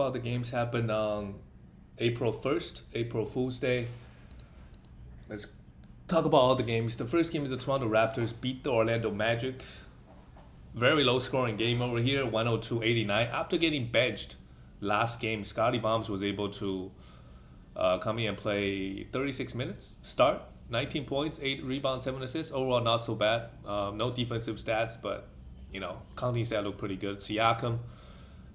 about the games happened on April 1st, April Fool's Day. Let's talk about all the games. The first game is the Toronto Raptors beat the Orlando Magic. Very low scoring game over here, 102-89. After getting benched last game, Scotty Barnes was able to come in and play 36 minutes, start, 19 points, 8 rebounds, 7 assists. Overall, not so bad. No defensive stats, but, counting stats look pretty good. Siakam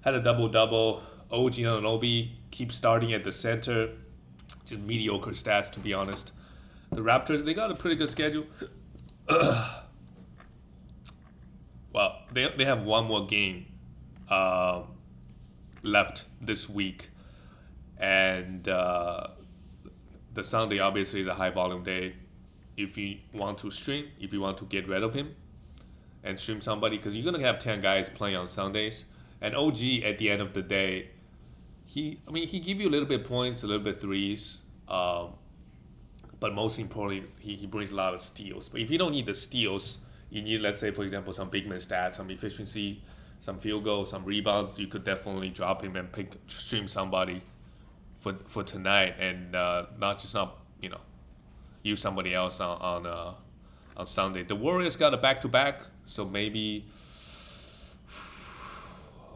had a double-double. OG Anunoby keeps starting at the center. Just mediocre stats, to be honest. The Raptors, they got a pretty good schedule. Well, they have one more game left this week. And the Sunday, obviously, is a high-volume day. If you want to stream, if you want to get rid of him and stream somebody, because you're going to have 10 guys playing on Sundays. And OG, at the end of the day, he give you a little bit points, a little bit threes, but most importantly, he brings a lot of steals. But if you don't need the steals, you need, let's say, for example, some big man stats, some efficiency, some field goals, some rebounds. You could definitely drop him and stream somebody for tonight, and not use somebody else on Sunday. The Warriors got a back-to-back, so maybe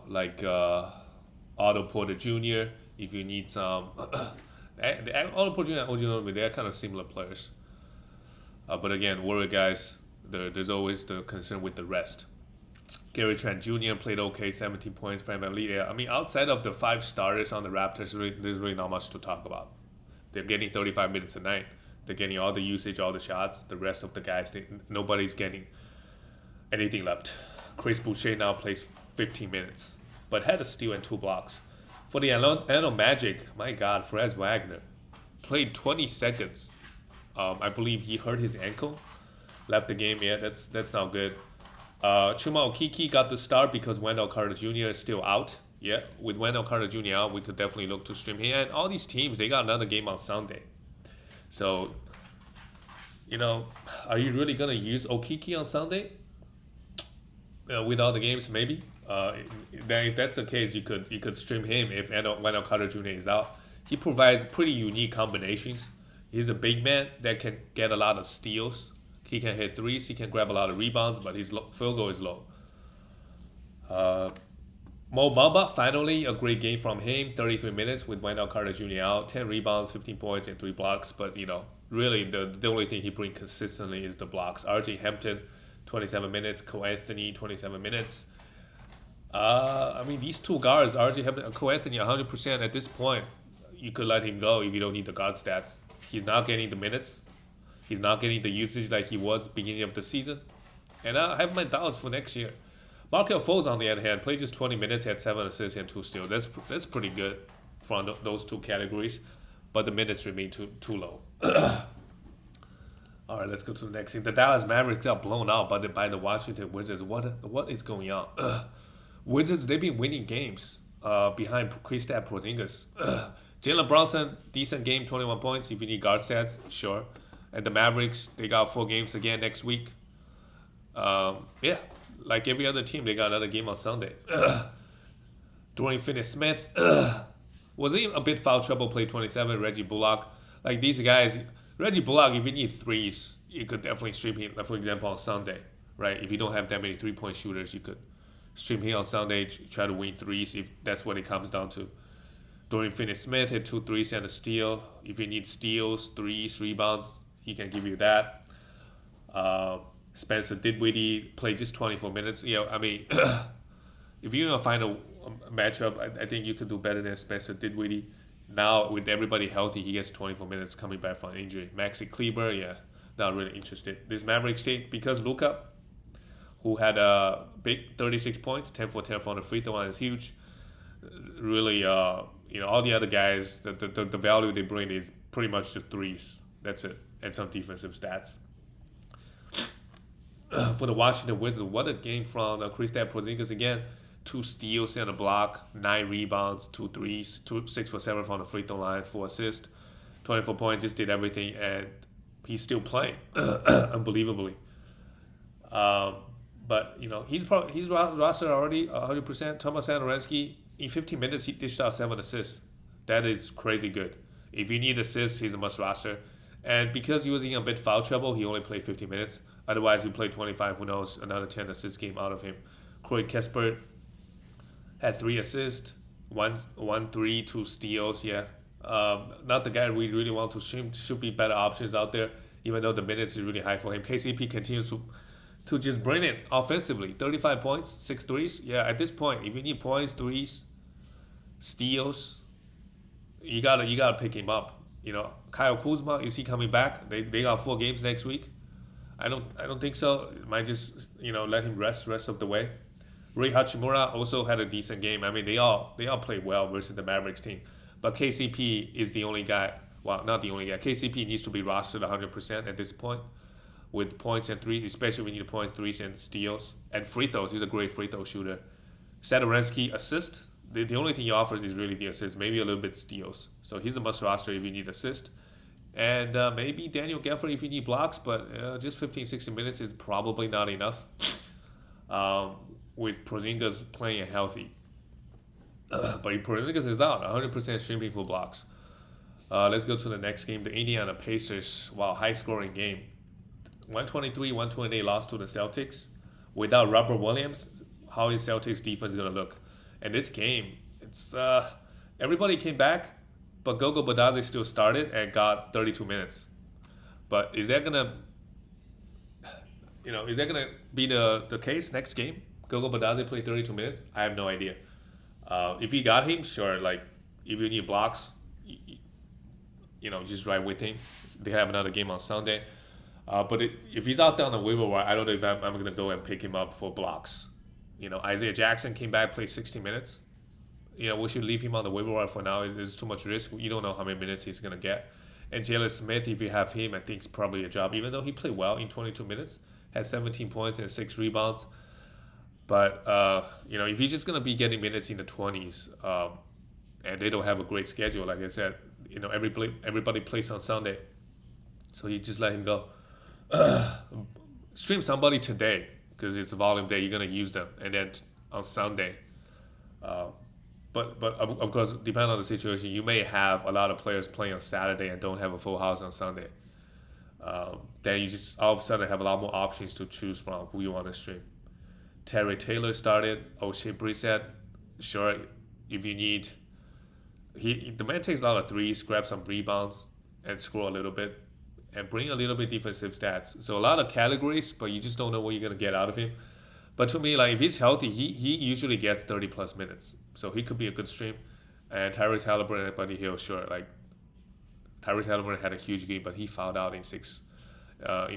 like Otto Porter Jr. if you need some. Otto Porter Jr. and OG Anunoby, they're kind of similar players. But again, Warrior guys, there's always the concern with the rest. Gary Trent Jr. played okay, 17 points, Fred VanVleet. Outside of the 5 starters on the Raptors, there's really not much to talk about. They're getting 35 minutes a night. They're getting all the usage, all the shots. The rest of the guys, nobody's getting anything left. Chris Boucher now plays 15 minutes, but had a steal and 2 blocks. For the Orlando Magic, my God, Franz Wagner played 20 seconds. I believe he hurt his ankle, left the game. Yeah, that's not good. Chuma Okeke got the start because Wendell Carter Jr. is still out. Yeah, with Wendell Carter Jr. out, we could definitely look to stream him. And all these teams, they got another game on Sunday. So, are you really going to use Okeke on Sunday? With all the games, maybe. Then if that's the case, you could stream him if Wendell Carter Jr. is out. He provides pretty unique combinations. He's a big man that can get a lot of steals. He can hit threes. He can grab a lot of rebounds, but his field goal is low. Mo Bamba, finally a great game from him. 33 minutes with Wendell Carter Jr. out. 10 rebounds, 15 points, and 3 blocks. But, really the only thing he brings consistently is the blocks. R.J. Hampton, 27 minutes. Cole Anthony, 27 minutes. These 2 guards, R.J. Hampton and Cole Anthony, 100% at this point. You could let him go if you don't need the guard stats. He's not getting the minutes. He's not getting the usage like he was beginning of the season. And I have my doubts for next year. Markelle Fultz, on the other hand, played just 20 minutes, had 7 assists and 2 steals. That's pretty good from those 2 categories. But the minutes remain too low. All right, let's go to the next thing. The Dallas Mavericks got blown out by the Washington Wizards. What is going on? Wizards, they've been winning games behind Kristaps Porzingis. Jalen Brunson, decent game, 21 points. If you need guard stats, sure. And the Mavericks, they got 4 games again next week. Like every other team, they got another game on Sunday. Dorian Finney-Smith was in a bit foul trouble, played 27. Reggie Bullock. Like these guys, Reggie Bullock, if you need threes, you could definitely stream him, for example, on Sunday, right? If you don't have that many 3-point shooters, you could stream him on Sunday, try to win threes if that's what it comes down to. Dorian Finney-Smith hit 2 threes and a steal. If you need steals, threes, rebounds, he can give you that. Spencer Dinwiddie played just 24 minutes. If you're going to find a matchup, I think you could do better than Spencer Dinwiddie. Now, with everybody healthy, he gets 24 minutes coming back from injury. Maxi Kleber, not really interested. This Mavericks team, because Luka, who had a big 36 points, 10 for 10 from the free throw line is huge. Really, all the other guys, the value they bring is pretty much just threes. That's it. And some defensive stats. For the Washington Wizards, what a game from Kristaps Porzingis again. 2 steals and a block, 9 rebounds, 2 threes, 6 for 7 from the free throw line, 4 assists, 24 points, just did everything, and he's still playing, unbelievably. But he's rostered already 100%. Thomas Satoransky, in 15 minutes he dished out 7 assists. That is crazy good. If you need assists, he's a must roster. And because he was in a bit foul trouble, he only played 15 minutes. Otherwise, you play 25. Who knows? Another 10 assist game out of him. Corey Kispert had 3 assists, one 3, 2 steals. Yeah, not the guy we really want to stream. Should be better options out there. Even though the minutes is really high for him, KCP continues to just bring it offensively. 35 points, 6 threes. Yeah, at this point, if you need points, threes, steals, you gotta pick him up. Kyle Kuzma, is he coming back? They got 4 games next week. I don't think so. Might just let him rest of the way. Rui Hachimura also had a decent game. I mean, they all played well versus the Mavericks team, but KCP is the only guy. Well, not the only guy. KCP needs to be rostered 100% at this point with points and threes, especially when you need points, threes, and steals and free throws. He's a great free throw shooter. Sadorensky assist. The only thing he offers is really the assist, maybe a little bit steals. So he's a must roster if you need assist. And maybe Daniel Gafford if you need blocks, but just 15, 16 minutes is probably not enough with Porzingis playing healthy. But if Porzingis is out, 100% streaming for blocks. Let's go to the next game, the Indiana Pacers. Wow, high-scoring game. 123-128 loss to the Celtics. Without Robert Williams, how is Celtics defense going to look? And this game, it's everybody came back, but Gogo Badaze still started and got 32 minutes. But is that gonna be the case next game? Gogo Badaze played 32 minutes. I have no idea. If you got him, sure. Like if you need blocks, just ride with him. They have another game on Sunday. But if he's out there on the waiver wire, I don't know if I'm gonna go and pick him up for blocks. Isaiah Jackson came back, played 60 minutes. We should leave him on the waiver wire for now. It's too much risk. You don't know how many minutes he's going to get. And Jalen Smith, if you have him, I think it's probably a job, even though he played well in 22 minutes, had 17 points and 6 rebounds. But, if he's just going to be getting minutes in the 20s, and they don't have a great schedule, like I said, everybody plays on Sunday. So you just let him go. Stream somebody today, because it's a volume day, you're going to use them. And then on Sunday, but of course, depending on the situation, you may have a lot of players playing on Saturday and don't have a full house on Sunday. Then you just all of a sudden have a lot more options to choose from who you want to stream. Terry Taylor started. O'Shea Brissett, sure, if you need. The man takes a lot of threes, grabs some rebounds, and score a little bit, and bring a little bit defensive stats. So a lot of categories, but you just don't know what you're gonna get out of him. But to me, like if he's healthy, he usually gets 30 plus minutes, so he could be a good stream. And Tyrese Halliburton and Buddy Hield, sure. Like Tyrese Halliburton had a huge game, but he fouled out in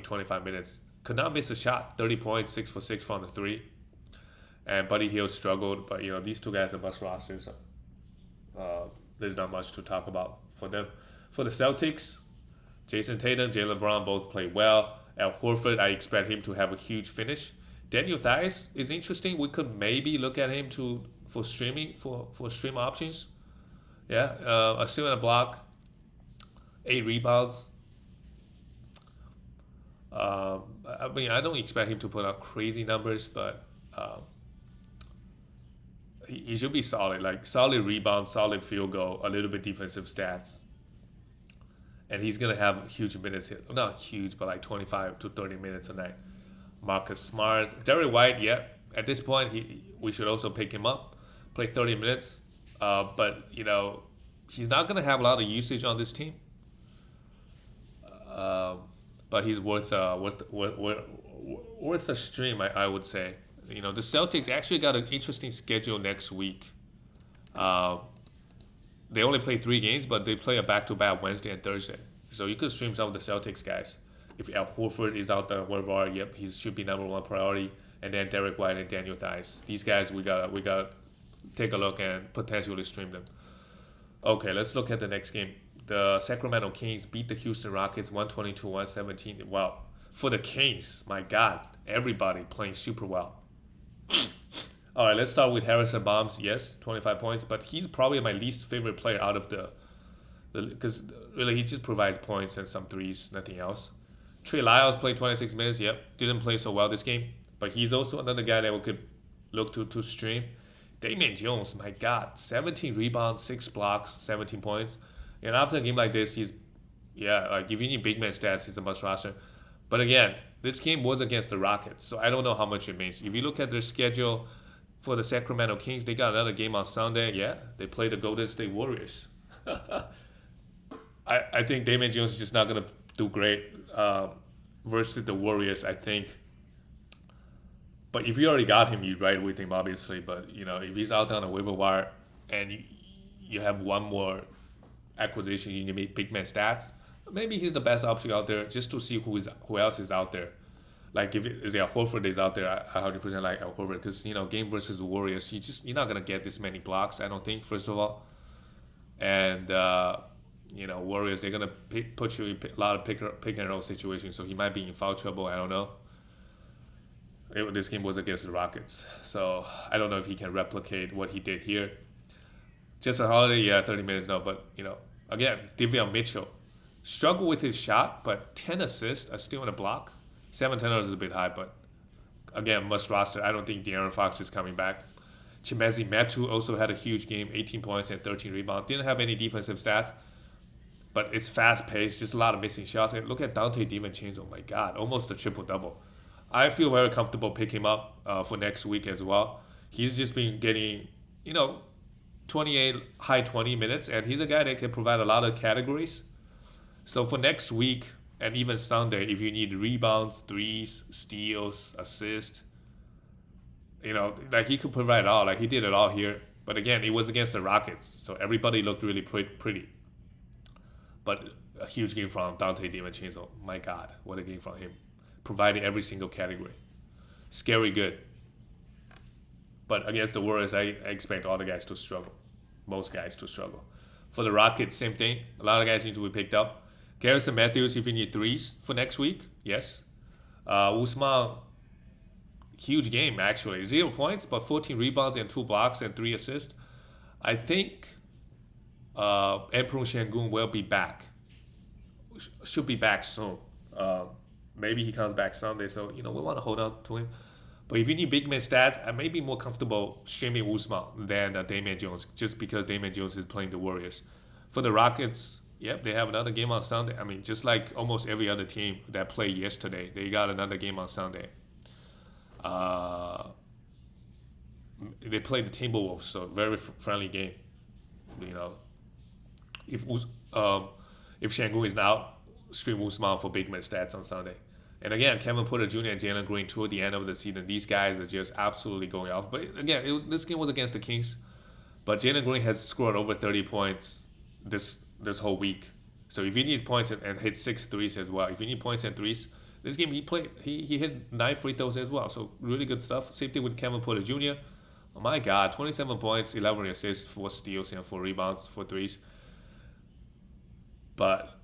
25 minutes. Could not miss a shot. 30 points, 6 for 6 from the 3. And Buddy Hield struggled, but these two guys are must rosters. There's not much to talk about for them. For the Celtics, Jason Tatum, Jaylen Brown both played well. Al Horford, I expect him to have a huge finish. Daniel Theis is interesting. We could maybe look at him for streaming for stream options. Yeah, a steal and a block, 8 rebounds. I don't expect him to put out crazy numbers, but he should be solid. Like solid rebound, solid field goal, a little bit defensive stats. And he's gonna have huge minutes here. Not huge, but like 25 to 30 minutes a night. Marcus Smart, Derrick White, yeah. At this point, we should also pick him up, play 30 minutes. But he's not gonna have a lot of usage on this team. But he's worth a stream, I would say. The Celtics actually got an interesting schedule next week. They only play 3 games, but they play a back-to-back Wednesday and Thursday. So you could stream some of the Celtics guys. If Al Horford is out there, whatever, yep, he should be number 1 priority. And then Derrick White and Daniel Theis. These guys, we gotta take a look and potentially stream them. Okay, let's look at the next game. The Sacramento Kings beat the Houston Rockets 122-117. Wow, for the Kings, my God, everybody playing super well. All right, let's start with Harrison Barnes. Yes, 25 points, but he's probably my least favorite player out of because really he just provides points and some threes, nothing else. Trey Lyles played 26 minutes. Yep, didn't play so well this game, but he's also another guy that we could look to stream. Damian Jones, my God, 17 rebounds, 6 blocks, 17 points. And after a game like this, like if you need big man stats, he's a must roster. But again, this game was against the Rockets, so I don't know how much it means. If you look at their schedule for the Sacramento Kings, they got another game on Sunday. Yeah, they play the Golden State Warriors. I think Damian Jones is just not going to do great versus the Warriors, I think. But if you already got him, you ride with him, obviously. But, if he's out on the waiver wire and you have one more acquisition, you need big man stats, maybe he's the best option out there just to see who else is out there. Like, is Al Horford is out there, I 100% like Al Horford. Because, game versus the Warriors, you're not going to get this many blocks, I don't think, first of all. And, Warriors, they're going to put you in a lot of pick and roll situations. So he might be in foul trouble, I don't know. This game was against the Rockets, so I don't know if he can replicate what he did here. Just a holiday, yeah, 30 minutes, no. But, again, Davion Mitchell struggled with his shot, but 10 assists, a steal and a block. 7 turnovers is a bit high, but, again, must roster. I don't think De'Aaron Fox is coming back. Chimezie Metu also had a huge game, 18 points and 13 rebounds. Didn't have any defensive stats, but it's fast-paced, just a lot of missing shots. And look at Dante DiVincenzo, oh my God, almost a triple-double. I feel very comfortable picking him up for next week as well. He's just been getting, 28, high 20 minutes, and he's a guy that can provide a lot of categories. So for next week and even Sunday, if you need rebounds, threes, steals, assists, like he could provide it all. Like he did it all here. But again, it was against the Rockets, so everybody looked really pretty. But a huge game from Dante DiVincenzo. My God, what a game from him. Providing every single category. Scary good. But against the Warriors, I expect all the guys to struggle. Most guys to struggle. For the Rockets, same thing. A lot of guys need to be picked up. Garrison Matthews, if you need threes for next week, yes. Usman, huge game actually. 0 points, but 14 rebounds and 2 blocks and 3 assists. I think Emperor Şengün will be back. Should be back soon. Maybe he comes back Sunday, so we want to hold on to him. But if you need big man stats, I may be more comfortable streaming Usman than Damian Jones, just because Damian Jones is playing the Warriors. For the Rockets, yep, they have another game on Sunday. I mean, just like almost every other team that played yesterday, they got another game on Sunday. They played the Timberwolves, so very friendly game. If Şengün is out, stream Usman for big man stats on Sunday. And again, Kevin Porter Jr. and Jalen Green toward the end of the season, these guys are just absolutely going off. But again, this game was against the Kings. But Jalen Green has scored over 30 points this whole week. So if you need points and hit 6 threes as well, if you need points and threes, this game he hit 9 free throws as well. So really good stuff. Same thing with Kevin Porter Jr. Oh my God, 27 points, 11 assists, 4 steals, and 4 rebounds, 4 threes. But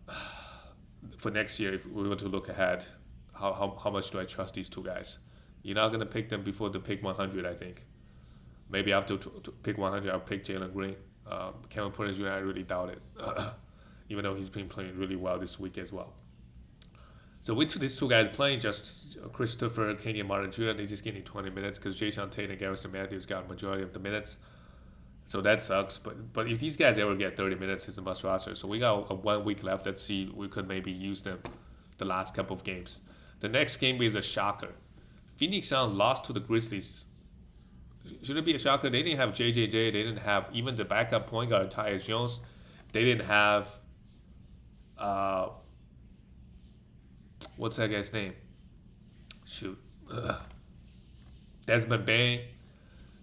for next year, if we were to look ahead, how much do I trust these two guys? You're not going to pick them before the pick 100, I think. Maybe after to pick 100, I'll pick Jalen Green. Kevin Porter Jr., I really doubt it, even though he's been playing really well this week as well. So with these two guys playing, just Christopher, Kenyon Martin Jr., they're just getting 20 minutes because Jason Tate and Garrison Matthews got a majority of the minutes. So that sucks. But if these guys ever get 30 minutes, it's a must roster. So we got 1 week left. Let's see. We could maybe use them the last couple of games. The next game is a shocker. Phoenix Suns lost to the Grizzlies. Should it be a shocker? They didn't have JJJ. They didn't have even the backup point guard, Tyus Jones. They didn't have... what's that guy's name? Desmond Bain.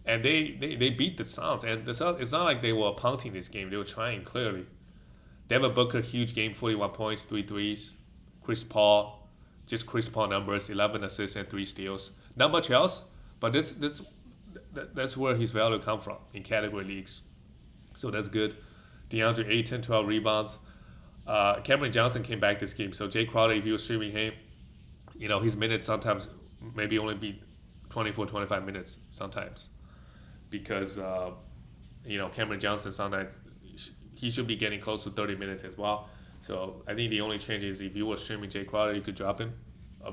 And they beat the Suns. And the Suns, it's not like they were punting this game. They were trying, clearly. Devin Booker, huge game, 41 points, 3 threes. Chris Paul, just Chris Paul numbers, 11 assists and 3 steals. Not much else, but that's where his value come from in category leagues. So that's good. DeAndre Ayton, 12 rebounds. Cameron Johnson came back this game. So Jay Crowder, if you were streaming him, his minutes sometimes maybe only be 24, 25 minutes sometimes. Because, Cameron Johnson sometimes, he should be getting close to 30 minutes as well. So I think the only change is if you were streaming Jay Crowder, you could drop him.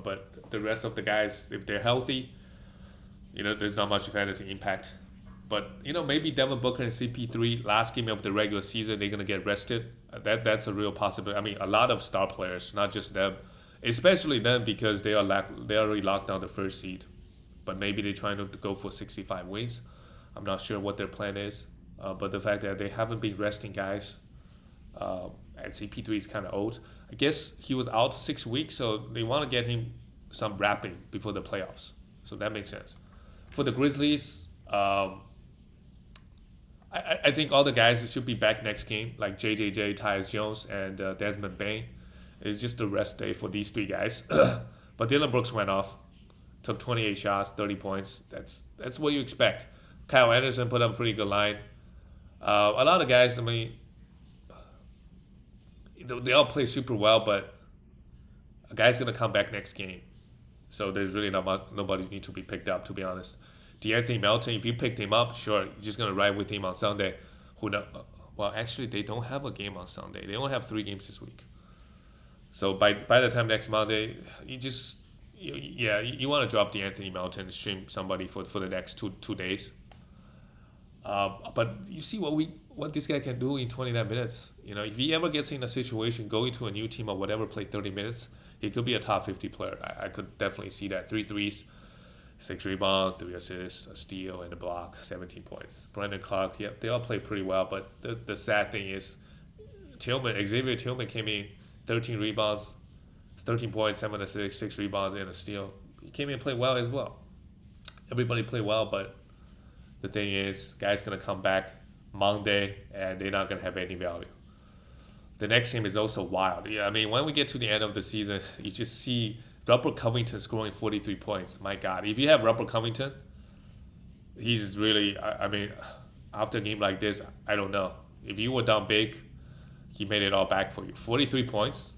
But the rest of the guys, if they're healthy, there's not much fantasy impact. But maybe Devin Booker and CP3 last game of the regular season they're gonna get rested. That's a real possibility. I mean, a lot of star players, not just them, especially them because they already locked down the first seed. But maybe they're trying to go for 65 wins. I'm not sure what their plan is. But the fact that they haven't been resting guys, and CP3 is kind of old. I guess he was out 6 weeks, so they want to get him some wrapping before the playoffs. So that makes sense. For the Grizzlies, I think all the guys should be back next game, like JJJ, Tyus Jones, and Desmond Bane. It's just a rest day for these three guys. But Dylan Brooks went off, took 28 shots, 30 points. That's what you expect. Kyle Anderson put up a pretty good line. A lot of guys, I mean, they all play super well, but a guy's going to come back next game. So there's really nobody need to be picked up, to be honest. De'Anthony Melton, if you picked him up, sure, you're just going to ride with him on Sunday. Well, actually, they don't have a game on Sunday. They only have 3 games this week. So by the time next Monday, you want to drop De'Anthony Melton and stream somebody for the next two days. But you see what this guy can do in 29 minutes. If he ever gets in a situation going to a new team or whatever, play 30 minutes, he could be a top 50 player. I could definitely see that. 3 threes, 6 rebounds, 3 assists, a steal, and a block, 17 points. Brandon Clark, yep, they all play pretty well. But the sad thing is, Xavier Tillman came in 13 rebounds, 13 points, 7 assists, 6 rebounds, and a steal. He came in and played well as well. Everybody played well, but the thing is, guys going to come back Monday, and they're not going to have any value. The next game is also wild. Yeah, I mean, when we get to the end of the season, you just see Robert Covington scoring 43 points. My God, if you have Robert Covington, he's really, I mean, after a game like this, I don't know. If you were down big, he made it all back for you. 43 points,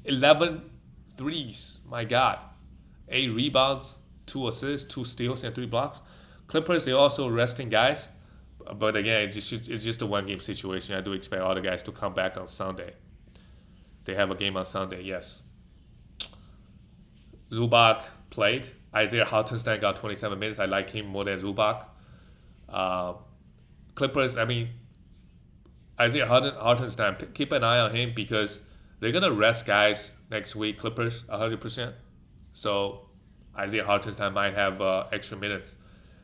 11 threes. My God. 8 rebounds, 2 assists, 2 steals, and 3 blocks. Clippers, they're also resting guys. But again, it's just a one-game situation. I do expect all the guys to come back on Sunday. They have a game on Sunday, yes. Zubac played. Isaiah Hartenstein got 27 minutes. I like him more than Zubac. Clippers, I mean, Isaiah Hartenstein, keep an eye on him because they're going to rest guys next week, Clippers, 100%. So Isaiah Hartenstein might have extra minutes.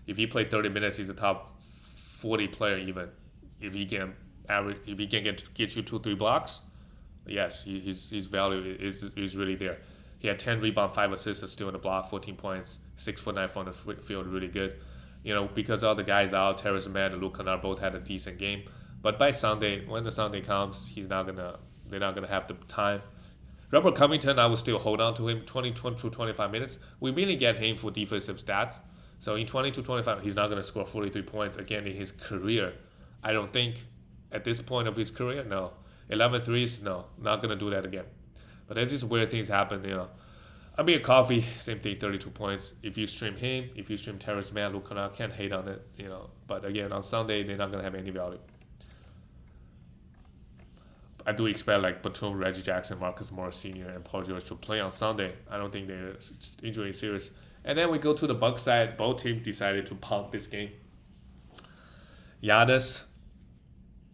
If he played 30 minutes, he's a top 40 player even. If he can get you 2-3 blocks, yes, his value is really there. He had 10 rebounds, 5 assists, a steal, and a block, 14 points, 6'9" from the field, really good. Because all the guys out, Terrence Mann and Luke Kennard both had a decent game. But by Sunday, when the Sunday comes, they're not gonna have the time. Robert Covington, I will still hold on to him. 20 to 25 minutes. We really get him for defensive stats. So in 20 to 25, he's not going to score 43 points again in his career. I don't think at this point of his career, no. 11 threes, no. Not going to do that again. But there's just weird things happen, Amir Coffee, same thing, 32 points. If you stream him, if you stream Terrence Mann, Luke Kennard, can't hate on it, But again, on Sunday, they're not going to have any value. I do expect like Batum, Reggie Jackson, Marcus Morris Sr., and Paul George to play on Sunday. I don't think their injury is serious. And then we go to the Bucks side. Both teams decided to punt this game. Giannis,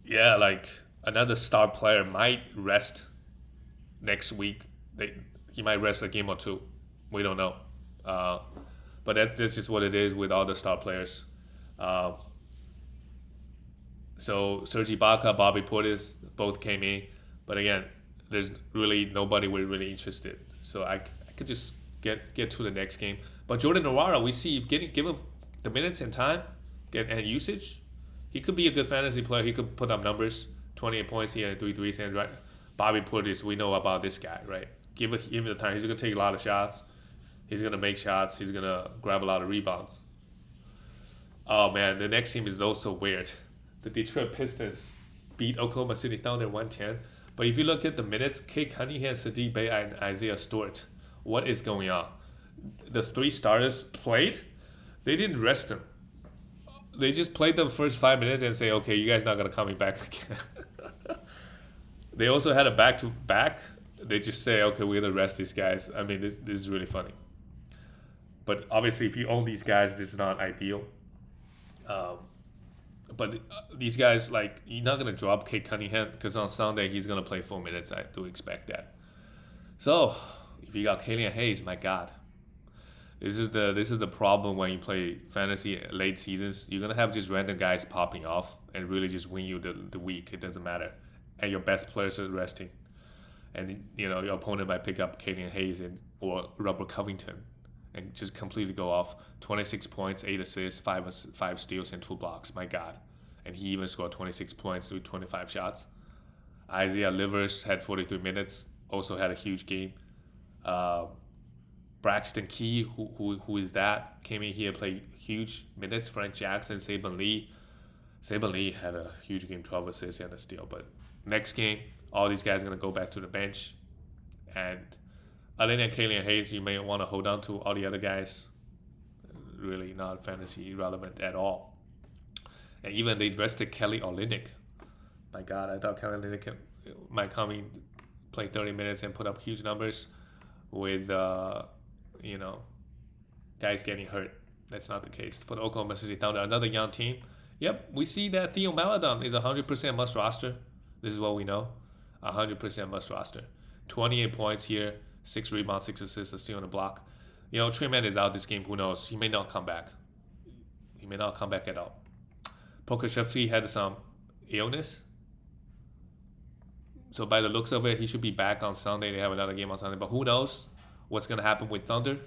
like another star player might rest next week. He might rest a game or 2. We don't know. But that's just what it is with all the star players. So Serge Ibaka, Bobby Portis both came in. But again, there's really nobody we're really interested. So I could just get to the next game. But Jordan Nwora, we see if give him the minutes and time and usage, he could be a good fantasy player. He could put up numbers, 28 points here and 3 threes. And right, Bobby Portis, we know about this guy, right? Give him the time. He's going to take a lot of shots. He's going to make shots. He's going to grab a lot of rebounds. Oh, man, the next team is also weird. The Detroit Pistons beat Oklahoma City Thunder 110. But if you look at the minutes, Kate Cunningham, Sadiq Bey, and Isaiah Stewart, what is going on? The 3 starters played. They didn't rest them. They just played the first 5 minutes and say, okay, you guys not going to come back again. They also had a back-to-back. They just say, okay, we're going to rest these guys. I mean, this is really funny. But obviously, if you own these guys, this is not ideal. Um, but these guys, like, you're not gonna drop Kate Cunningham because on Sunday he's gonna play 4 minutes. I do expect that. So if you got Killian Hayes, my God, this is the problem when you play fantasy late seasons. You're gonna have just random guys popping off and really just win you the week. It doesn't matter, and your best players are resting, and your opponent might pick up Killian Hayes or Robert Covington, and just completely go off. 26 points, 8 assists, 5 steals, and 2 blocks. My God, and he even scored 26 points with 25 shots. Isaiah Livers had 43 minutes, also had a huge game. Uh, Braxton Key, who is that? Came in here, played huge minutes. Frank Jackson, Saban Lee. Saban Lee had a huge game, 12 assists and a steal. But next game, all these guys are going to go back to the bench. And other than Killian Hayes, you may want to hold on to all the other guys. Really not fantasy relevant at all. And even they rested Kelly Olynyk. My God, I thought Kelly Olynyk might come in, play 30 minutes and put up huge numbers with guys getting hurt. That's not the case for the Oklahoma City Thunder. Another young team. Yep, we see that Theo Maledon is 100% must roster. This is what we know. 100% must roster. 28 points here, 6 rebounds, 6 assists, a steal on the block. Trey Mann is out this game. Who knows? He may not come back. He may not come back at all. Pokashevsky had some illness. So by the looks of it, he should be back on Sunday. They have another game on Sunday. But who knows what's going to happen with Thunder?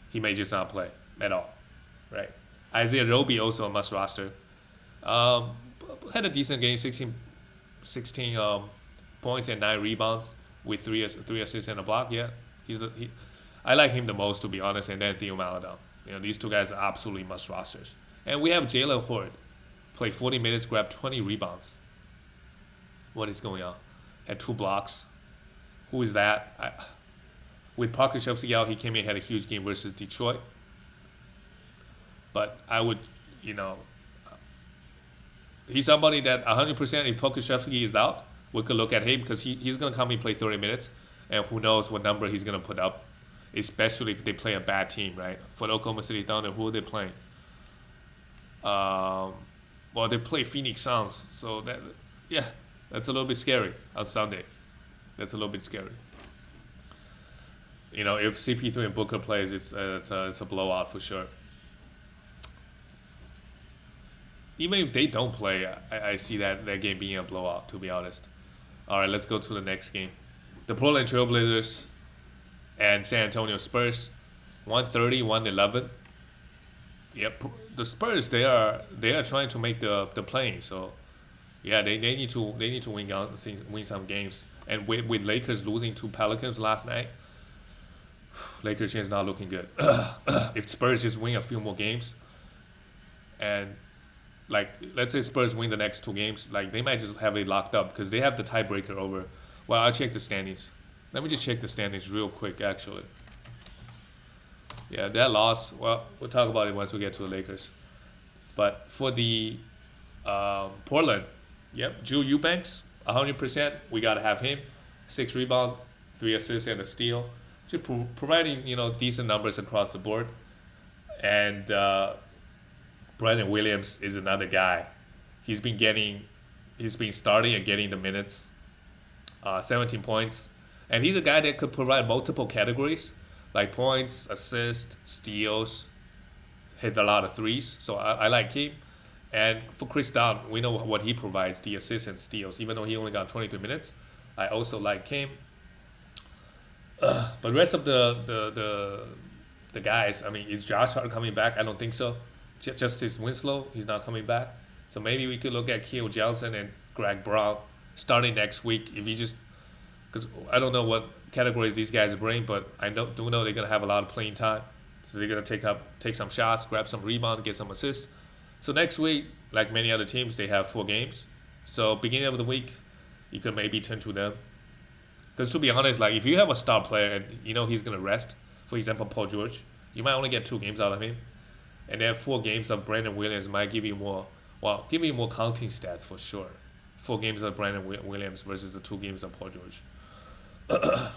He may just not play at all, right? Isaiah Roby also a must roster. Had a decent game, 16 points and 9 rebounds with 3 assists and a block. Yeah, I like him the most, to be honest. And then Theo Maledon. These two guys are absolutely must rosters. And we have Jalen Horde, played 40 minutes, grabbed 20 rebounds. What is going on? Had 2 blocks. Who is that? With Parker Chelsea out, he came in, had a huge game versus Detroit. But I would, he's somebody that 100% if Parker Chelsea is out, we could look at him because he's going to come in, play 30 minutes, and who knows what number he's going to put up, especially if they play a bad team, right? For the Oklahoma City Thunder, who are they playing? Well, they play Phoenix Suns, so that's a little bit scary on Sunday. That's a little bit scary. If CP3 and Booker plays, it's a blowout for sure. Even if they don't play, I see that game being a blowout, to be honest. All right, let's go to the next game. The Portland Trailblazers and San Antonio Spurs, 130, 111. Yep, the Spurs they are trying to make the play-in, so yeah, they need to win some games. And with Lakers losing to Pelicans last night, Lakers is not looking good. If Spurs just win a few more games, and let's say Spurs win the next 2 games, they might just have it locked up because they have the tiebreaker over. Well, I'll check the standings. Let me just check the standings real quick, actually. Yeah, that loss. Well, we'll talk about it once we get to the Lakers. But for the Portland, yep, Drew Eubanks, 100%. We gotta have him. 6 rebounds, 3 assists, and a steal. Just providing decent numbers across the board. And Brandon Williams is another guy. He's been starting and getting the minutes. 17 points, and he's a guy that could provide multiple categories, like points, assists, steals. Hit a lot of threes, so I like him. And for Chris Dunn, we know what he provides, the assists and steals. Even though he only got 23 minutes, I also like him. But the rest of the guys, is Josh Hart coming back? I don't think so. Justice Winslow, he's not coming back. So maybe we could look at Keil Johnson and Greg Brown starting next week. If you just, because I don't know what categories these guys bring, but I do know they're gonna have a lot of playing time. So they're gonna take some shots, grab some rebound, get some assists. So next week, like many other teams, they have 4 games. So beginning of the week, you could maybe turn to them. Because to be honest, if you have a star player and he's gonna rest, for example Paul George, you might only get 2 games out of him, and then 4 games of Brandon Williams might give you more counting stats for sure. 4 games of Brandon Williams versus the 2 games of Paul George. All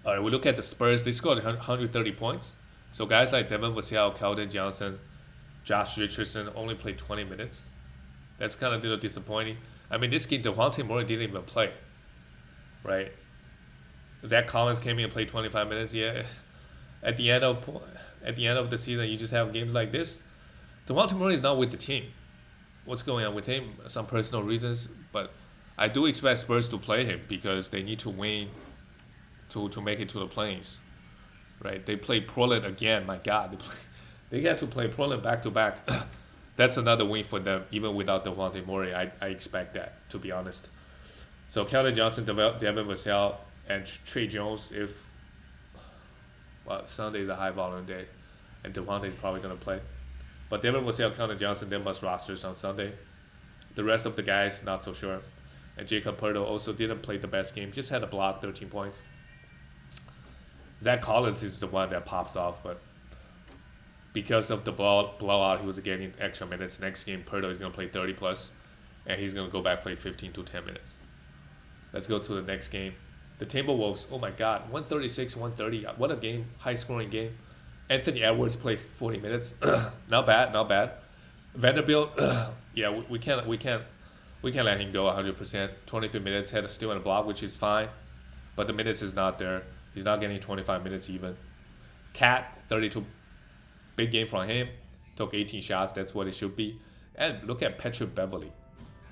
right, we look at the Spurs. They scored 130 points. So guys like Devin Vassell, Keldon Johnson, Josh Richardson only played 20 minutes. That's kind of a little disappointing. I mean, this game, Devontae Murray didn't even play, right? Zach Collins came in and played 25 minutes. Yeah, at the end of the season, you just have games like this. Devontae Murray is not with the team. What's going on with him? Some personal reasons, but I do expect Spurs to play him because they need to win to make it to the playoffs, right? They play Portland again. My God, they get to play Portland back to back. That's another win for them, even without Devontae Murray. I expect that, to be honest. So Keldon Johnson, Devin Vassell, and Trey Jones. If Sunday is a high volume day, and Devontae is probably gonna play, but Devin Vassell, Keldon Johnson, they must rosters on Sunday. The rest of the guys, not so sure. And Jacob Pertl also didn't play the best game, just had a block, 13 points. Zach Collins is the one that pops off, but because of the blowout, he was getting extra minutes. Next game, Pertl is going to play 30 plus, and he's going to go back play 15 to 10 minutes. Let's go to the next game. The Timberwolves, oh my God, 136, 130. What a game, high-scoring game. Anthony Edwards played 40 minutes. Not bad. Vanderbilt, yeah, we can't let him go 100%. 23 minutes, had a steal and a block, which is fine, but the minutes is not there. He's not getting 25 minutes even. Cat, 32. Big game from him. Took 18 shots. That's what it should be. And look at Patrick Beverley.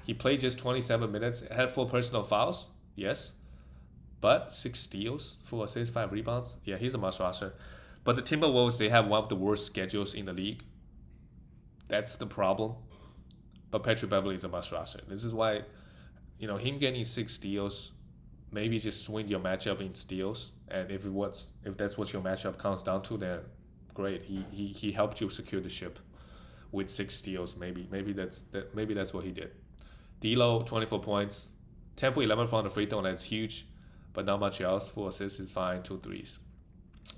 He played just 27 minutes. Had 4 personal fouls. Yes. But 6 steals, 4 assists, 5 rebounds. Yeah, he's a must roster. But the Timberwolves, they have one of the worst schedules in the league. That's the problem. But Patrick Beverley is a must roster. This is why, him getting 6 steals, maybe just swing your matchup in steals. And if that's what your matchup comes down to, then great. He helped you secure the ship with 6 steals. Maybe that's what he did. D'Lo, 24 points, 10 for 11 from the free throw. That's huge, but not much else. 4 assists is fine. 2 threes.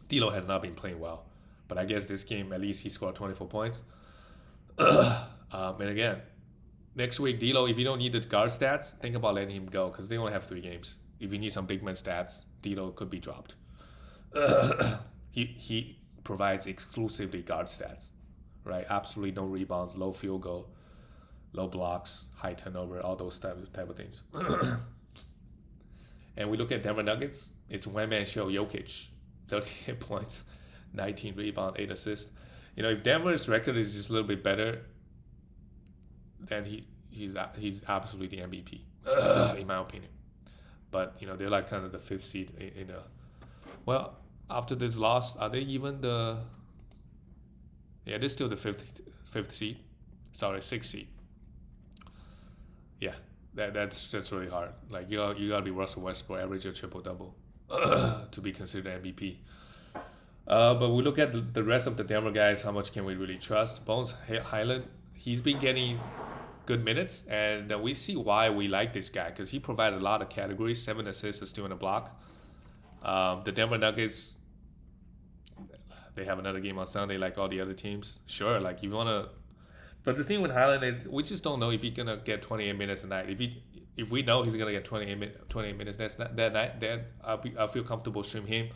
D'Lo has not been playing well, but I guess this game at least he scored 24 points. And again, next week D'Lo, if you don't need the guard stats, think about letting him go because they only have 3 games. If you need some big man stats, D'Lo could be dropped. He provides exclusively guard stats, right? Absolutely no rebounds, low field goal, low blocks, high turnover, all those type of things. And we look at Denver Nuggets. It's one-man show Jokic, 38 points, 19 rebounds, 8 assists. If Denver's record is just a little bit better, then he's absolutely the MVP, in my opinion. But they're like kind of the 5th seed in the. Well, after this loss, are they even the? Yeah, they're still the fifth seed. Sorry, 6th seed. Yeah, that's really hard. Like you gotta be Russell Westbrook, average a triple double, to be considered MVP. But we look at the rest of the Denver guys. How much can we really trust? Bones Highland, he's been getting good minutes, and we see why we like this guy because he provided a lot of categories. 7 assists, a steal, and a block. The Denver Nuggets, they have another game on Sunday like all the other teams. Sure, like you wanna, but the thing with Highland is we just don't know if he's gonna get 28 minutes a night. If we know he's gonna get 28 minutes that night, then I feel comfortable stream him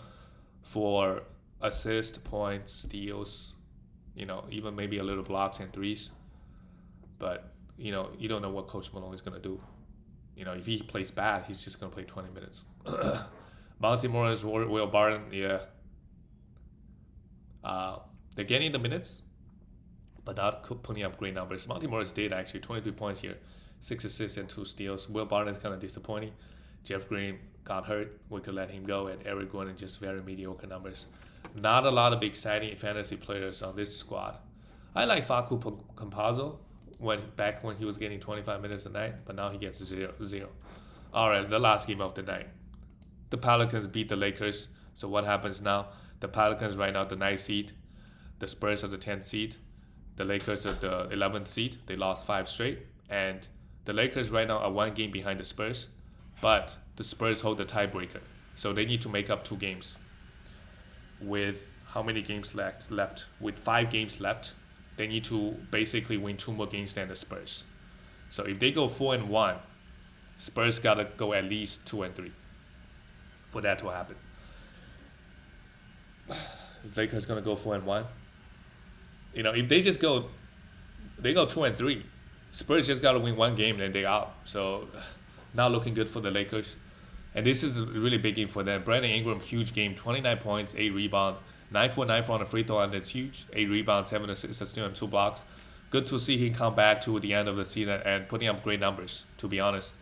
for assist, points, steals, even maybe a little blocks and threes. But you don't know what Coach Malone is gonna do. If he plays bad, he's just gonna play 20 minutes. Monty Morris, Will Barton, yeah. They're getting the minutes, but not putting up great numbers. Monty Morris did actually 23 points here, 6 assists and 2 steals. Will Barton is kind of disappointing. Jeff Green got hurt. We could let him go, and Eric Gordon just very mediocre numbers. Not a lot of exciting fantasy players on this squad. I like Facu Campazzo back when he was getting 25 minutes a night, but now he gets 0. All right, the last game of the night. The Pelicans beat the Lakers. So what happens now? The Pelicans right now the 9th seed. The Spurs are the 10th seed. The Lakers are the 11th seed. They lost 5 straight. And the Lakers right now are 1 game behind the Spurs. But the Spurs hold the tiebreaker. So they need to make up 2 games. With how many games left? With 5 games left, they need to basically win 2 more games than the Spurs. So if they go 4-1, Spurs gotta go at least 2-3 for that to happen. Is Lakers gonna go 4-1? If they just go They go 2-3. Spurs just got to win one game, then they out. So not looking good for the Lakers. And this is a really big game for them. Brandon Ingram, huge game, 29 points, 8 rebounds, 9 for 9 on the free throw line. That's huge. 8 rebounds, 7 assists, and 2 blocks. Good to see him come back to the end of the season and putting up great numbers, to be honest.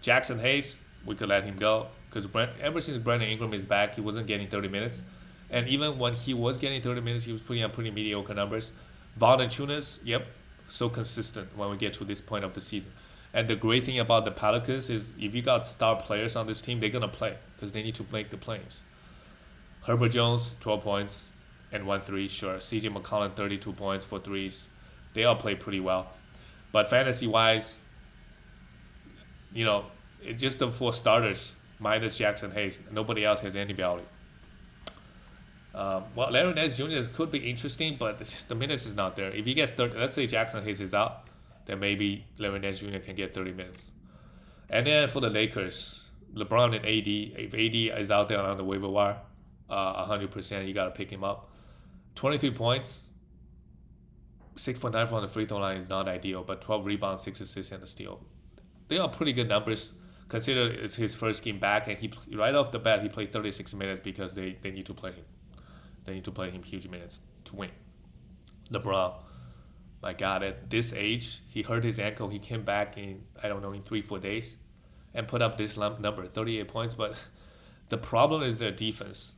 Jackson Hayes, we could let him go because ever since Brandon Ingram is back, he wasn't getting 30 minutes. And even when he was getting 30 minutes, he was putting up pretty mediocre numbers. Valanciunas, yep, so consistent when we get to this point of the season. And the great thing about the Pelicans is if you got star players on this team, they're going to play because they need to make the plays. Herbert Jones, 12 points and 1 3, sure. CJ McCollum, 32 points, 4 threes. They all play pretty well. But fantasy-wise, it's just the 4 starters minus Jackson Hayes. Nobody else has any value. Larry Nance Jr. could be interesting, but the minutes is not there. If he gets 30, let's say Jackson Hayes is out, then maybe Larry Nance Jr. can get 30 minutes. And then for the Lakers, LeBron and AD, if AD is out there on the waiver wire, 100%, you got to pick him up. 23 points, 6 for 9 from the free throw line is not ideal, but 12 rebounds, 6 assists, and a steal. They are pretty good numbers. Consider it's his first game back, and he right off the bat he played 36 minutes because they need to play him. They need to play him huge minutes to win. LeBron, my God, at this age, he hurt his ankle. He came back in 3-4 days, and put up this number, 38 points. But the problem is their defense.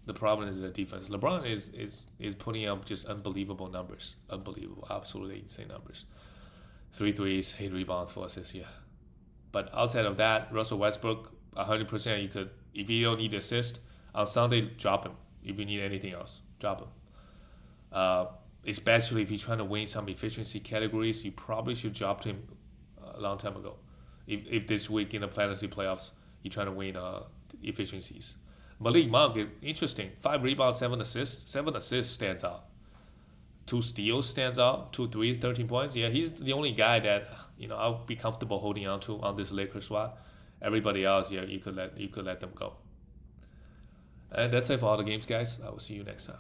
LeBron is putting up just unbelievable numbers. Unbelievable, absolutely insane numbers. 3 threes, 8 rebounds, 4 assists, yeah. But outside of that, Russell Westbrook, 100% you could, if you don't need assist, on Sunday, drop him. If you need anything else, drop him. Especially if you're trying to win some efficiency categories, you probably should drop him a long time ago. If this week in the fantasy playoffs, you're trying to win efficiencies. Malik Monk is interesting. 5 rebounds, 7 assists. 7 assists stands out. 2 steals stands out. 2 threes, 13 points. Yeah, he's the only guy that I'll be comfortable holding on to on this Lakers squad. Everybody else, yeah, you could let them go. And that's it for all the games, guys. I will see you next time.